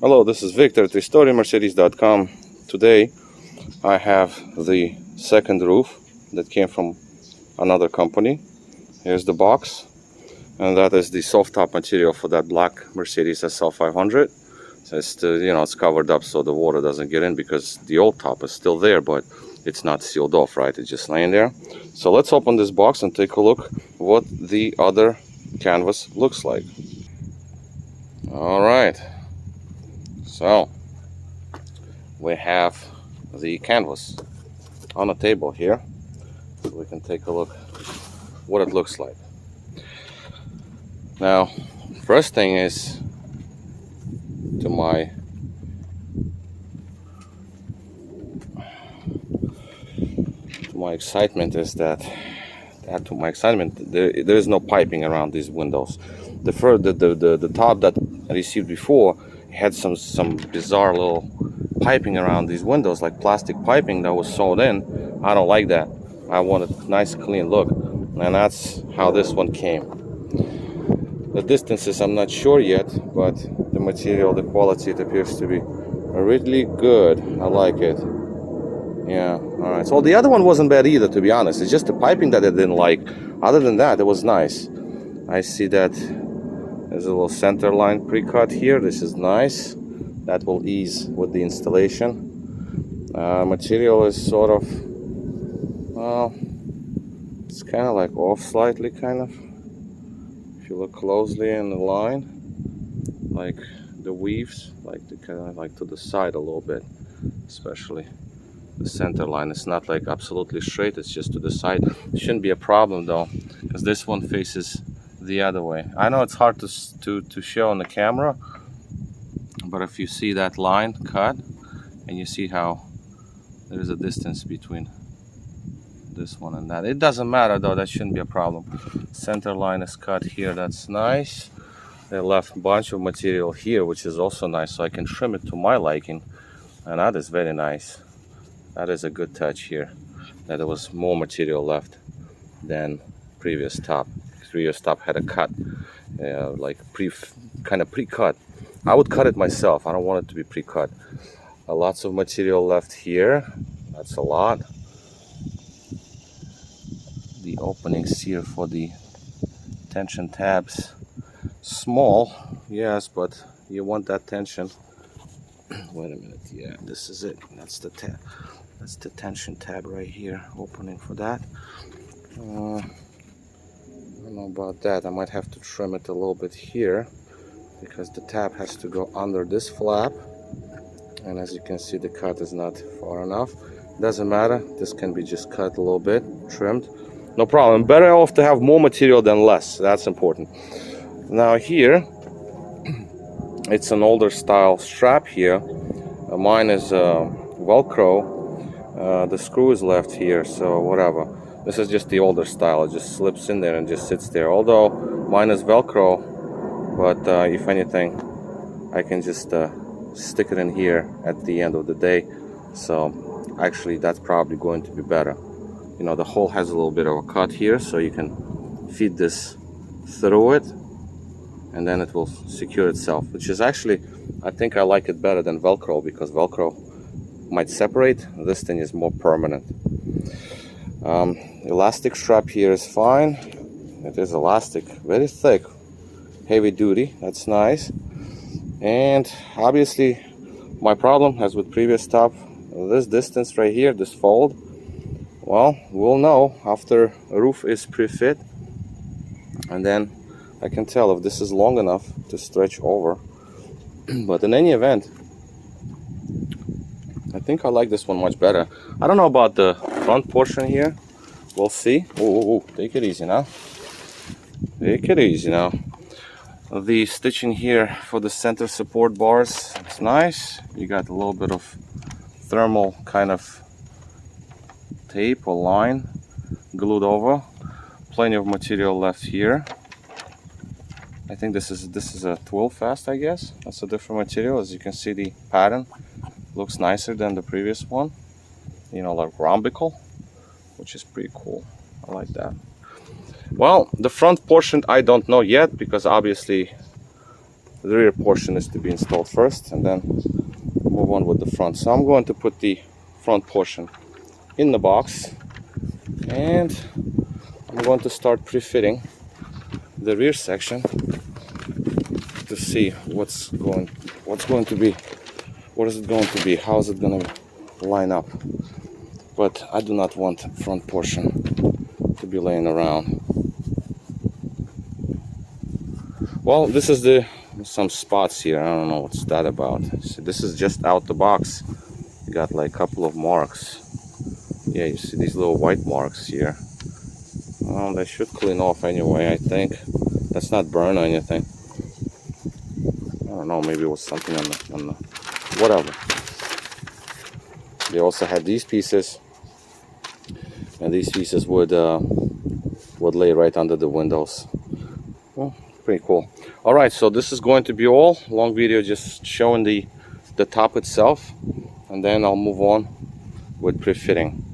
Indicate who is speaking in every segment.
Speaker 1: Hello, this is Victor at RestoringMercedes.com. Today I have the second roof that came from another company. Here's the box, and that is the soft top material for that black Mercedes SL500. So it's still, it's covered up so the water doesn't get in, because the old top is still there, but it's not sealed off, right? It's just laying there. So let's open this box and take a look what the other canvas looks like. All right. So we have the canvas on a table here, so we can take a look what it looks like. Now, first thing is, to my excitement is that there is no piping around these windows. The top that I received before had some bizarre little piping around these windows, like plastic piping that was sewed in. I don't like that. I want a nice clean look, and that's how this one came. The distances I'm not sure yet, but the material, the quality, it appears to be really good. I like it. Yeah, all right. So the other one wasn't bad either, to be honest. It's just the piping that I didn't like. Other than that, it was nice. I see that there's a little center line pre-cut here. This is nice. That will ease with the installation. Material is sort of, well, it's kind of like off slightly, kind of. If you look closely in the line, like the weaves, like the kind of like to the side a little bit, especially the center line. It's not like absolutely straight, it's just to the side. It shouldn't be a problem though, because this one faces the other way. I know it's hard to show on the camera, but if you see that line cut, and you see how there is a distance between this one and that, it doesn't matter though, that shouldn't be a problem. Center line is cut here, that's nice. They left a bunch of material here, which is also nice, so I can trim it to my liking, and that is very nice. That is a good touch here, that there was more material left than previous top. Previous top had a cut, like kind of pre-cut. I would cut it myself. I don't want it to be pre-cut. Lots of material left here. That's a lot. The openings here for the tension tabs, small, yes, but you want that tension. Wait a minute. Yeah, this is it. That's the tab. That's the tension tab right here. Opening for that. I don't know about that. I might have to trim it a little bit here, because the tab has to go under this flap, and as you can see, the cut is not far enough. Doesn't matter. This can be just cut a little bit, trimmed. No problem. Better off to have more material than less. That's important. Now here, it's an older style strap here. Mine is Velcro. The screw is left here, so whatever. This is just the older style. It just slips in there and just sits there. Although mine is Velcro, but if anything, I can just stick it in here at the end of the day. So actually, that's probably going to be better. You know, the hole has a little bit of a cut here, so you can feed this through it, and then it will secure itself, which is actually, I think I like it better than Velcro, because Velcro might separate. This thing is more permanent. Elastic strap here is fine. It is elastic, very thick, heavy duty. That's nice. And obviously, my problem, as with previous top, this distance right here, this fold, well, we'll know after a roof is pre-fit, and then I can tell if this is long enough to stretch over. But in any event, I think I like this one much better. I don't know about the front portion here. We'll see. Oh, take it easy now. Take it easy now. The stitching here for the center support bars, it's nice. You got a little bit of thermal kind of tape or line glued over. Plenty of material left here. I think this is a 12 fast, I guess. That's a different material. As you can see, the pattern looks nicer than the previous one. You know, like rhombical, which is pretty cool. I like that. Well, the front portion I don't know yet, because obviously the rear portion is to be installed first, and then move on with the front. So I'm going to put the front portion in the box, and I'm going to start pre-fitting the rear section to see what is it going to be, how is it going to line up. But I do not want front portion to be laying around. Well, this is some spots here. I don't know what's that about. So this is just out the box. You got like a couple of marks. Yeah, you see these little white marks here. Well, they should clean off anyway, I think. Let's not burn or anything. I don't know, maybe it was something on the whatever. They also had these pieces, and these pieces would lay right under the windows. Well, pretty cool. All right, so this is going to be all. Long video just showing the top itself, and then I'll move on with pre-fitting.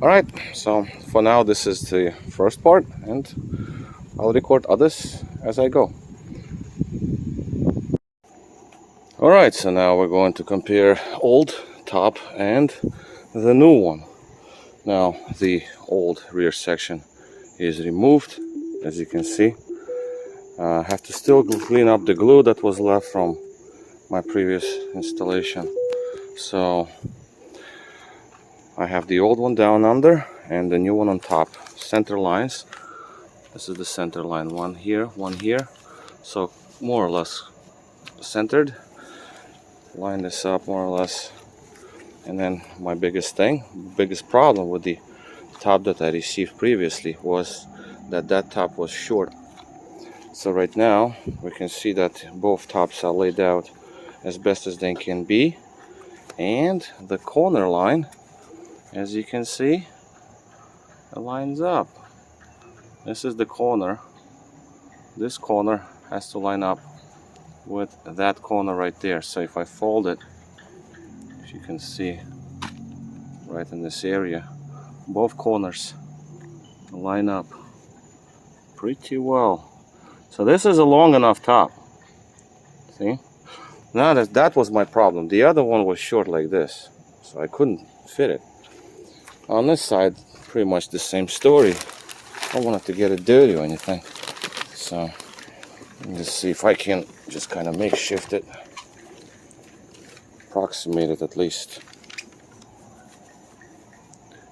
Speaker 1: All right, so for now this is the first part, and I'll record others as I go. All right, so now we're going to compare old top and the new one. Now the old rear section is removed, as you can see. I have to still clean up the glue that was left from my previous installation. So I have the old one down under and the new one on top. Center lines. This is the center line, one here, so more or less centered. Line this up more or less. And then my biggest problem with the top that I received previously was that top was short. So right now we can see that both tops are laid out as best as they can be, and the corner line, as you can see, it lines up. This is the corner. This corner has to line up with that corner right there. So if I fold it, if you can see right in this area, both corners line up pretty well. So this is a long enough top. See? Now that was my problem. The other one was short like this, so I couldn't fit it. On this side, pretty much the same story. I don't want it to get it dirty or anything. So let's see if I can just kind of makeshift it, approximate it at least.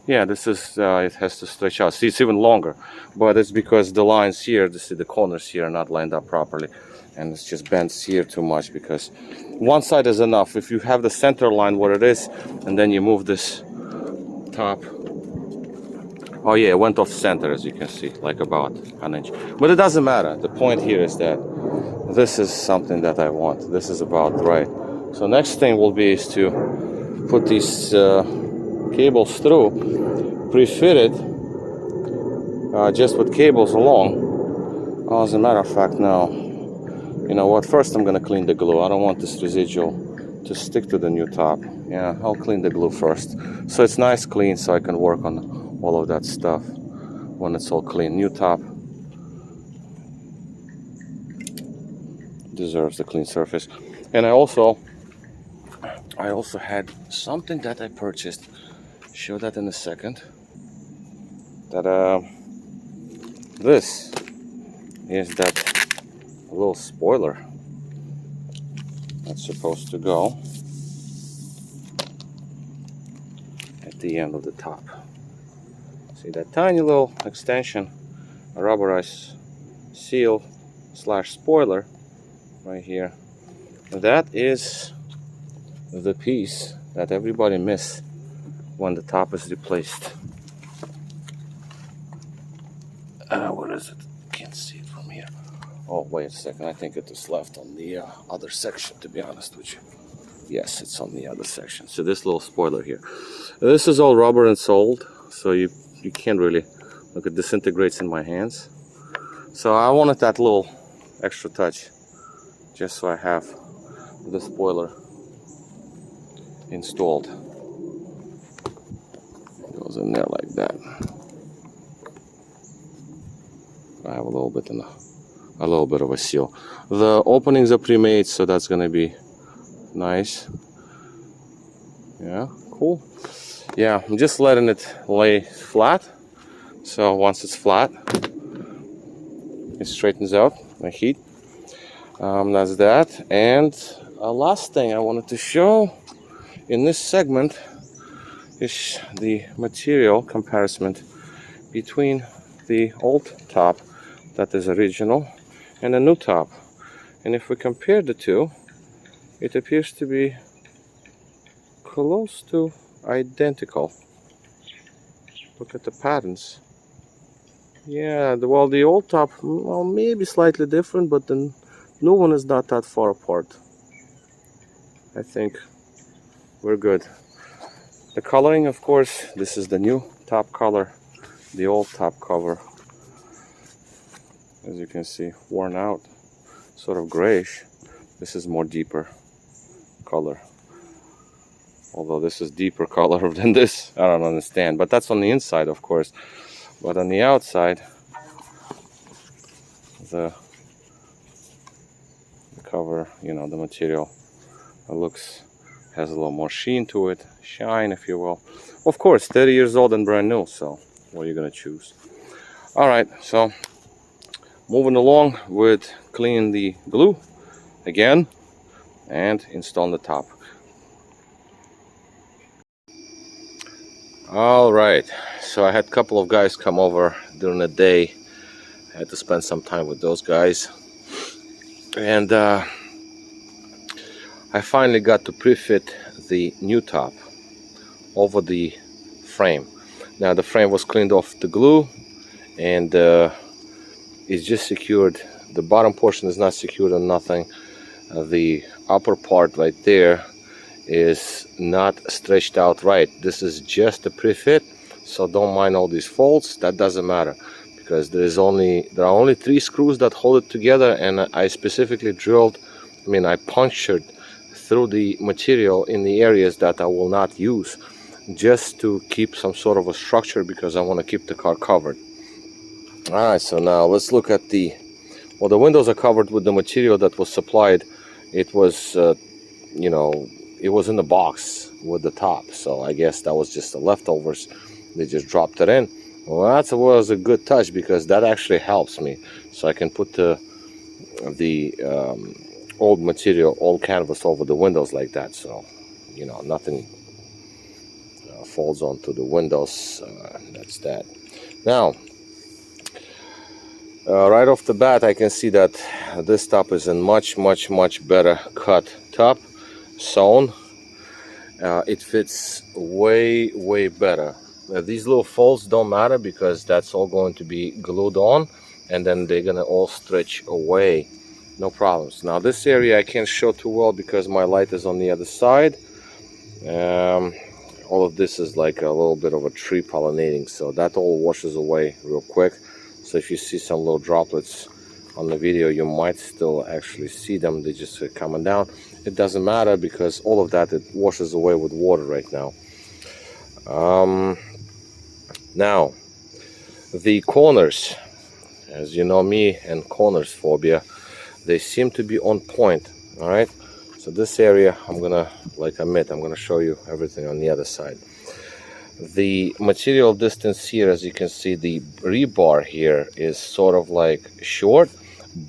Speaker 1: Yeah, this is it has to stretch out. See, it's even longer, but it's because the lines here, the corners here are not lined up properly, and it's just bends here too much, because one side is enough. If you have the center line where it is, and then you move this top, oh yeah, it went off center, as you can see, like about an inch. But it doesn't matter. The point here is that this is something that I want. This is about right. So next thing will be is to put these cables through, pre-fit it just with cables along. As a matter of fact, now, you know what, first I'm gonna clean the glue. I don't want this residual to stick to the new top. Yeah, I'll clean the glue first, so it's nice clean, so I can work on all of that stuff when it's all clean. New top deserves a clean surface. And I also had something that I purchased, show that in a second, that this is that little spoiler that's supposed to go at the end of the top. See that tiny little extension, a rubberized seal / spoiler right here. That is the piece that everybody misses when the top is replaced. What is it? Can't see it from here. Oh, wait a second. I think it is left on the other section, to be honest with you. Yes, it's on the other section. So this little spoiler here. This is all rubber and soled, so you can't really look. It disintegrates in my hands. So I wanted that little extra touch, just so I have the spoiler installed. It goes in there like that. I have a little bit in a little bit of a seal. The openings are pre-made, so that's gonna be nice. Yeah, cool. Yeah, I'm just letting it lay flat. So once it's flat, it straightens out my heat. That's that. And last thing I wanted to show in this segment is the material comparison between the old top that is original and the new top. And if we compare the two, it appears to be close to identical. Look at the patterns. Yeah, well, the old top, well, maybe slightly different, but the new one is not that far apart. I think we're good. The coloring, of course, this is the new top color. The old top cover, as you can see, worn out, sort of grayish. This is more deeper color. Although this is deeper color than this, I don't understand. But that's on the inside, of course. But on the outside, the cover, you know, the material, it has a little more sheen to it, shine, if you will. Of course, 30 years old and brand new. So, what are you gonna choose? All right, so moving along with cleaning the glue again and installing the top. All right, so I had a couple of guys come over during the day. I had to spend some time with those guys, and I finally got to pre-fit the new top over the frame. Now the frame was cleaned off the glue, and it's just secured. The bottom portion is not secured on nothing. The upper part right there is not stretched out right. This is just a pre-fit, so don't mind all these folds. That doesn't matter, because there are only 3 screws that hold it together, and I specifically I punctured through the material in the areas that I will not use, just to keep some sort of a structure, because I want to keep the car covered. All right, so now let's look at the windows are covered with the material that was supplied. It was it was in the box with the top, so I guess that was just the leftovers. They just dropped it in. Well, that was a good touch, because that actually helps me, so I can put the old material, old canvas over the windows like that, so nothing falls onto the windows. That's that. Now, right off the bat, I can see that this top is in much better cut top, sewn. It fits way better. These little folds don't matter, because that's all going to be glued on, and then they're gonna all stretch away, no problems. Now this area I can't show too well because my light is on the other side. All of this is like a little bit of a tree pollinating, so that all washes away real quick. So if you see some little droplets on the video, you might still actually see them. They just coming down. It doesn't matter, because all of that, it washes away with water right now. Now the corners, as you know me and corners phobia, they seem to be on point. All right, so this area, I'm gonna show you everything on the other side. The material distance here, as you can see, the rebar here is sort of like short,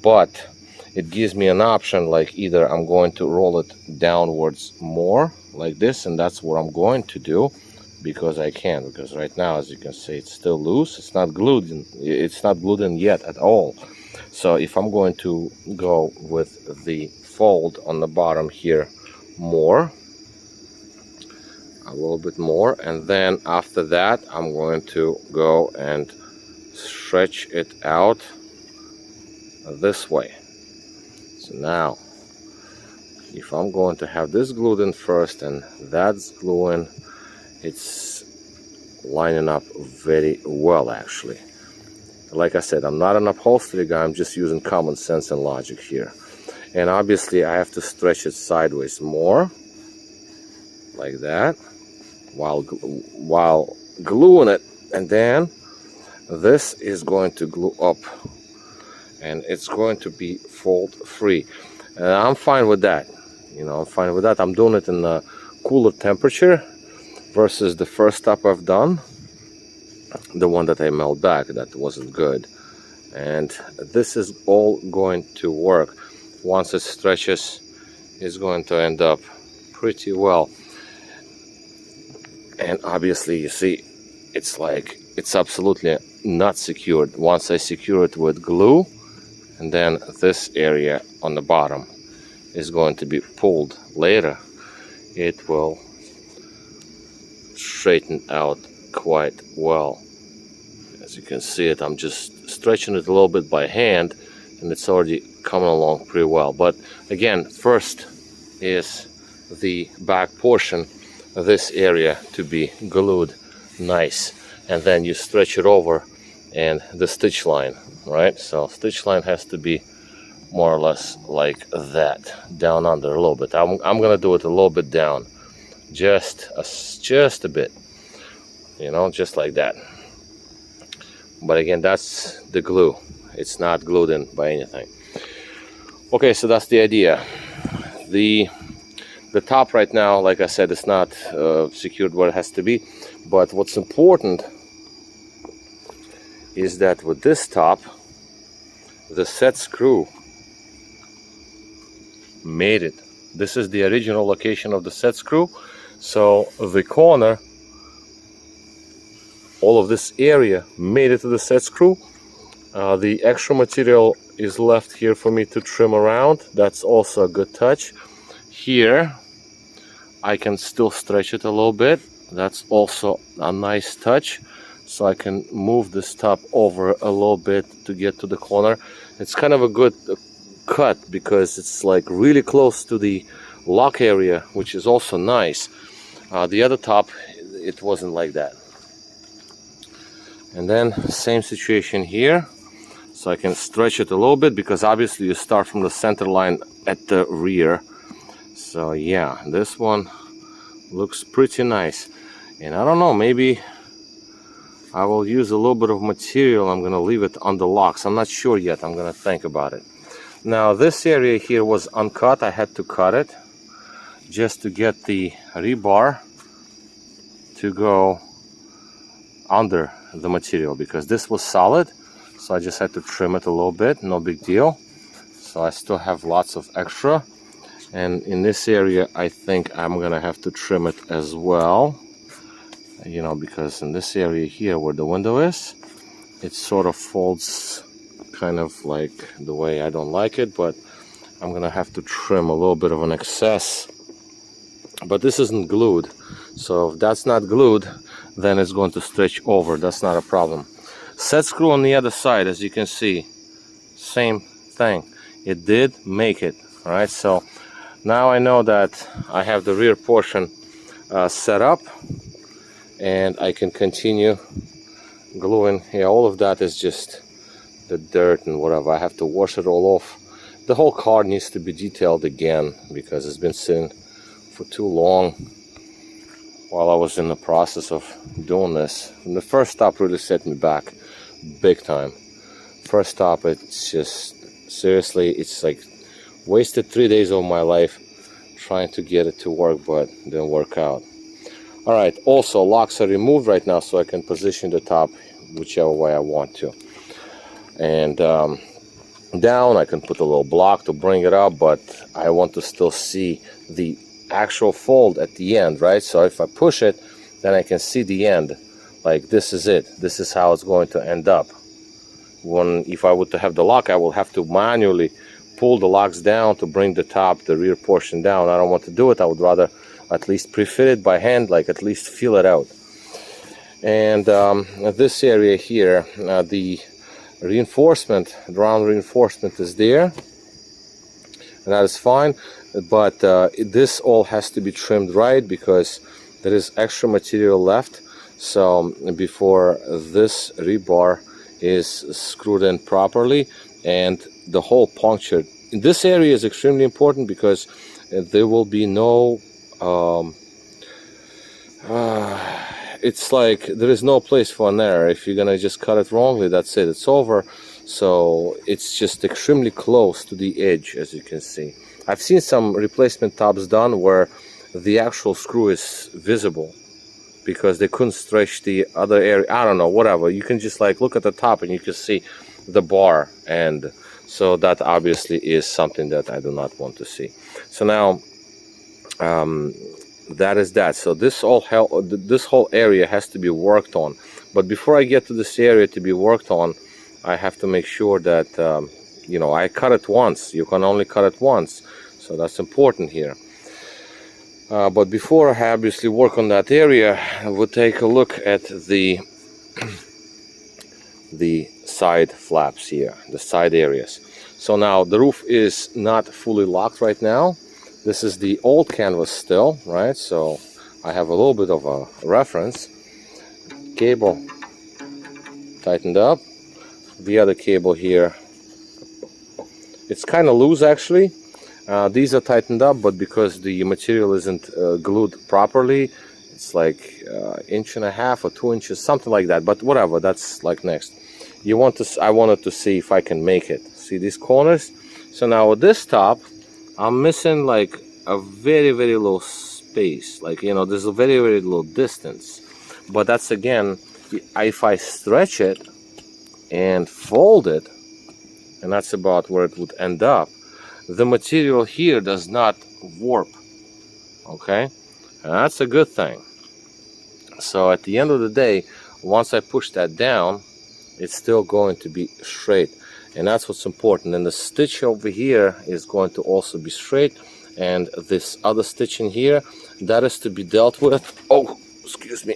Speaker 1: but it gives me an option, like either I'm going to roll it downwards more like this, and that's what I'm going to do, because I can. Because right now, as you can see, it's still loose. It's not glued in yet at all. So if I'm going to go with the fold on the bottom here more, a little bit more, and then after that I'm going to go and stretch it out this way. So now if I'm going to have this glued in first and that's gluing, it's lining up very well actually. Like I said, I'm not an upholstery guy, I'm just using common sense and logic here. And obviously I have to stretch it sideways more, like that, while gluing it, and then this is going to glue up and it's going to be fault free. I'm fine with that. You know, I'm fine with that. I'm doing it in a cooler temperature versus the first top I've done, the one that I mailed back that wasn't good. And this is all going to work. Once it stretches, it's going to end up pretty well. And obviously, you see, it's like, it's absolutely not secured. Once I secure it with glue, and then this area on the bottom is going to be pulled later, it will straighten out quite well. As you can see it, I'm just stretching it a little bit by hand, and it's already coming along pretty well. But again, first is the back portion of this area to be glued nice, and then you stretch it over, and the stitch line, right? So stitch line has to be more or less like that, down under a little bit. I'm gonna do it a little bit down, just a bit, you know, just like that. But again, that's the glue. It's not glued in by anything. Okay, so that's the idea. The top right now, like I said, is not secured where it has to be. But what's important is that with this top, the set screw made it. This is the original location of the set screw. So the corner, all of this area made it to the set screw. The extra material is left here for me to trim around. That's also a good touch. Here I can still stretch it a little bit. That's also a nice touch. So I can move this top over a little bit to get to the corner. It's kind of a good cut because it's like really close to the lock area, which is also nice. The other top, it wasn't like that. And then same situation here. So I can stretch it a little bit because obviously you start from the center line at the rear. So yeah, this one looks pretty nice. And I don't know, maybe I will use a little bit of material. I'm gonna leave it on the locks. I'm not sure yet. I'm gonna think about it. Now this area here was uncut. I had to cut it just to get the rebar to go under the material, because this was solid. So I just had to trim it a little bit, no big deal. So I still have lots of extra. And in this area, I think I'm gonna have to trim it as well. You know, because in this area here where the window is, it sort of folds kind of like the way I don't like it, but I'm gonna have to trim a little bit of an excess. But this isn't glued. So if that's not glued, then it's going to stretch over. That's not a problem. Set screw on the other side, as you can see, same thing. It did make it. All right, so now I know that I have the rear portion set up, and I can continue gluing. Yeah, all of that is just the dirt and whatever. I have to wash it all off. The whole car needs to be detailed again because it's been sitting for too long while I was in the process of doing this. And the first stop really set me back big time. First stop, it's just, seriously, it's like wasted 3 days of my life trying to get it to work, but it didn't work out. All right, also locks are removed right now, so I can position the top whichever way I want to. And down, I can put a little block to bring it up, but I want to still see the actual fold at the end, right? So if I push it, then I can see the end. Like, this is it. This is how it's going to end up. If I were to have the lock, I will have to manually pull the locks down to bring the top, the rear portion down. I don't want to do it. I would rather at least pre-fit it by hand, like at least feel it out. And this area here, the reinforcement, the round reinforcement is there, and that is fine. But this all has to be trimmed right because there is extra material left. So before this rebar is screwed in properly and the hole punctured. This area is extremely important because there will be no it's like there is no place for an error. If you're gonna just cut it wrongly, that's it, it's over. so it's just extremely close to the edge, as you can see. I've seen some replacement tops done where the actual screw is visible because they couldn't stretch the other area. I don't know, whatever. You can just like look at the top and you can see the bar, and so that obviously is something that I do not want to see. So now that is that. So this whole area has to be worked on. But before I get to this area to be worked on, I have to make sure that you know, I cut it once. You can only cut it once, so that's important here. But before I obviously work on that area, we'll take a look at the side flaps here, the side areas. So now the roof is not fully locked right now. This is the old canvas still, right? So I have a little bit of a reference. Cable tightened up. The other cable here, it's kind of loose actually. These are tightened up, but because the material isn't glued properly, it's like 1.5 inches or 2 inches, something like that. But whatever, that's like next. You want to? I wanted to see if I can make it. See these corners? So now with this top, I'm missing like a very low space. Like, you know, there's a very low distance. But that's again, if I stretch it and fold it, and that's about where it would end up, the material here does not warp. Okay, and that's a good thing. So at the end of the day, once I push that down, it's still going to be straight, and that's what's important. And the stitch over here is going to also be straight, and this other stitch in here, that is to be dealt with. Oh, excuse me,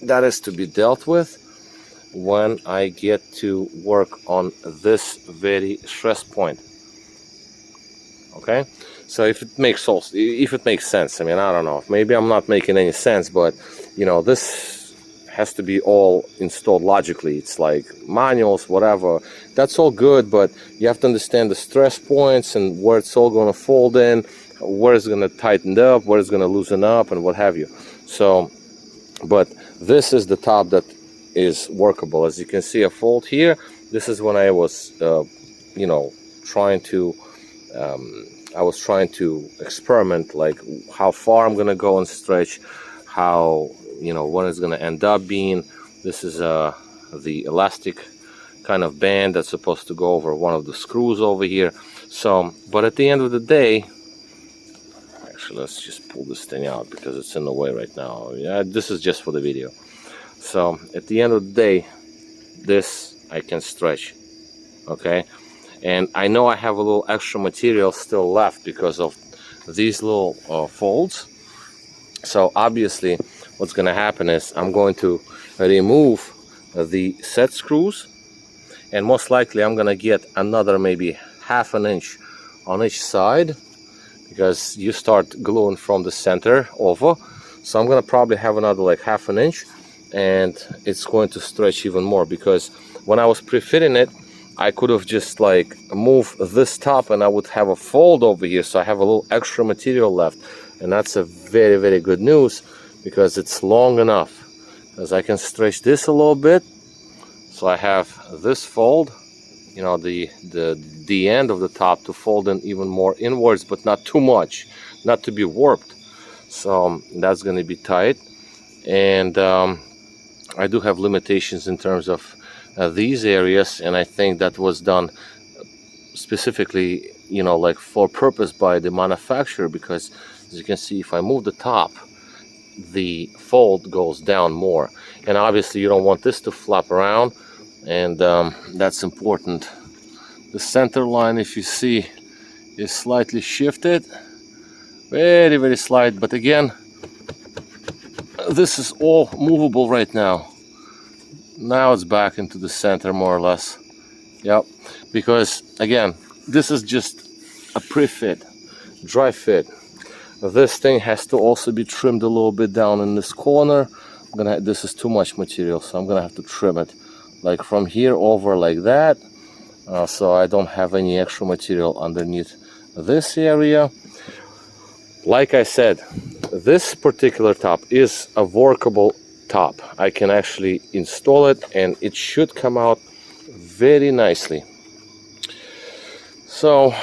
Speaker 1: that is to be dealt with when I get to work on this very stress point. Okay, so if it makes sense, I mean, I don't know, maybe I'm not making any sense, but you know, this has to be all installed logically. It's like manuals, whatever, that's all good, but you have to understand the stress points and where it's all going to fold in, where it's going to tighten up, where it's going to loosen up, and what have you. So, but this is the top that is workable. As you can see, a fold here. This is when I was you know, trying to experiment, like how far I'm gonna go and stretch, how, you know, what it's gonna end up being. This is the elastic kind of band that's supposed to go over one of the screws over here. So, but at the end of the day, actually, let's just pull this thing out because it's in the way right now. Yeah, this is just for the video. So at the end of the day, this I can stretch. Okay, and I know I have a little extra material still left because of these little folds. So obviously what's going to happen is I'm going to remove the set screws, and most likely I'm going to get another maybe 1/2 inch on each side, because you start gluing from the center over. So I'm going to probably have another like 1/2 inch, and it's going to stretch even more, because when I was pre-fitting it, I could have just like moved this top and I would have a fold over here, so I have a little extra material left. And that's a very good news, because it's long enough, because I can stretch this a little bit, so I have this fold, you know, the end of the top to fold in even more inwards, but not too much, not to be warped. So that's going to be tight. And I do have limitations in terms of these areas, and I think that was done specifically, you know, like for purpose by the manufacturer, because as you can see, if I move the top, the fold goes down more, and obviously you don't want this to flap around, and that's important. The center line, if you see, is slightly shifted, very slight, but again, this is all movable right now. Now it's back into the center more or less. Yep, because again, this is just a pre-fit, dry fit. This thing has to also be trimmed a little bit down in this corner. This is too much material, so I'm gonna have to trim it like from here over like that, so I don't have any extra material underneath this area. Like I said, this particular top is a workable top. I can actually install it, and it should come out very nicely. So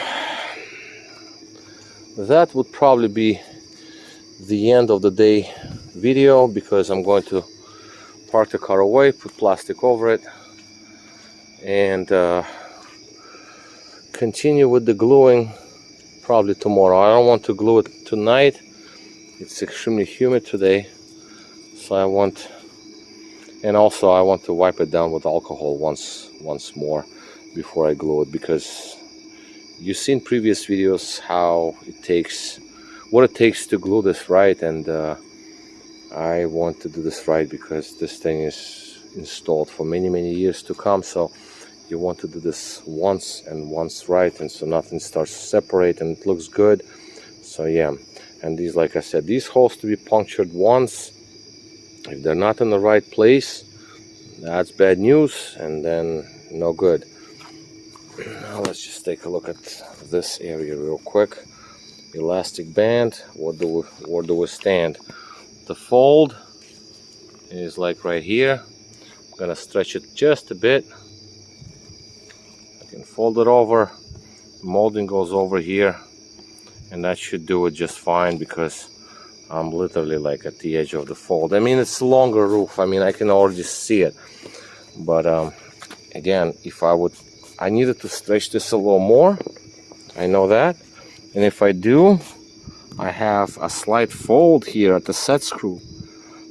Speaker 1: that would probably be the end of the day video, because I'm going to park the car away, put plastic over it, and continue with the gluing probably tomorrow. I don't want to glue it tonight. It's extremely humid today, so I want, and also I want to wipe it down with alcohol once more before I glue it, because you've seen previous videos how it takes, what it takes to glue this right, and I want to do this right because this thing is installed for many years to come. So you want to do this once and once right, and so nothing starts to separate and it looks good. So yeah, and these, like I said, these holes to be punctured once. If they're not in the right place, that's bad news, and then no good. Now let's just take a look at this area real quick. Elastic band, where do we stand? The fold is like right here. I'm gonna stretch it just a bit. I can fold it over, molding goes over here, and that should do it just fine, because I'm literally like at the edge of the fold. I mean, it's a longer roof, I mean, I can already see it, but again, if I needed to stretch this a little more, I know that, and if I do, I have a slight fold here at the set screw,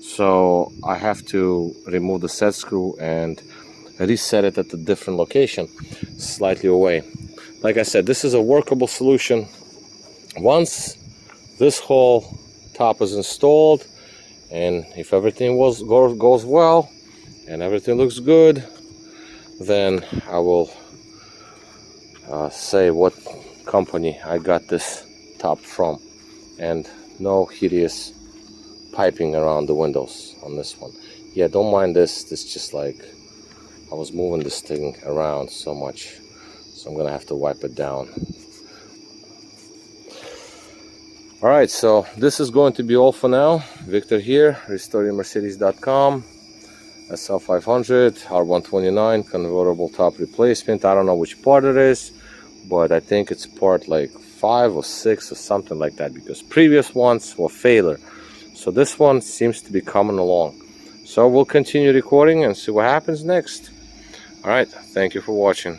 Speaker 1: so I have to remove the set screw and reset it at a different location, slightly away. Like I said, this is a workable solution. Once this whole top is installed, and if everything goes well and everything looks good, then I will say what company I got this top from, and no hideous piping around the windows on this one. Yeah, don't mind this just like I was moving this thing around so much, so I'm gonna have to wipe it down. Alright, so this is going to be all for now. Victor here, restoringmercedes.com. SL500 R129 convertible top replacement. I don't know which part it is, but I think it's part like 5 or 6 or something like that, because previous ones were failure. So this one seems to be coming along. So we'll continue recording and see what happens next. Alright, thank you for watching.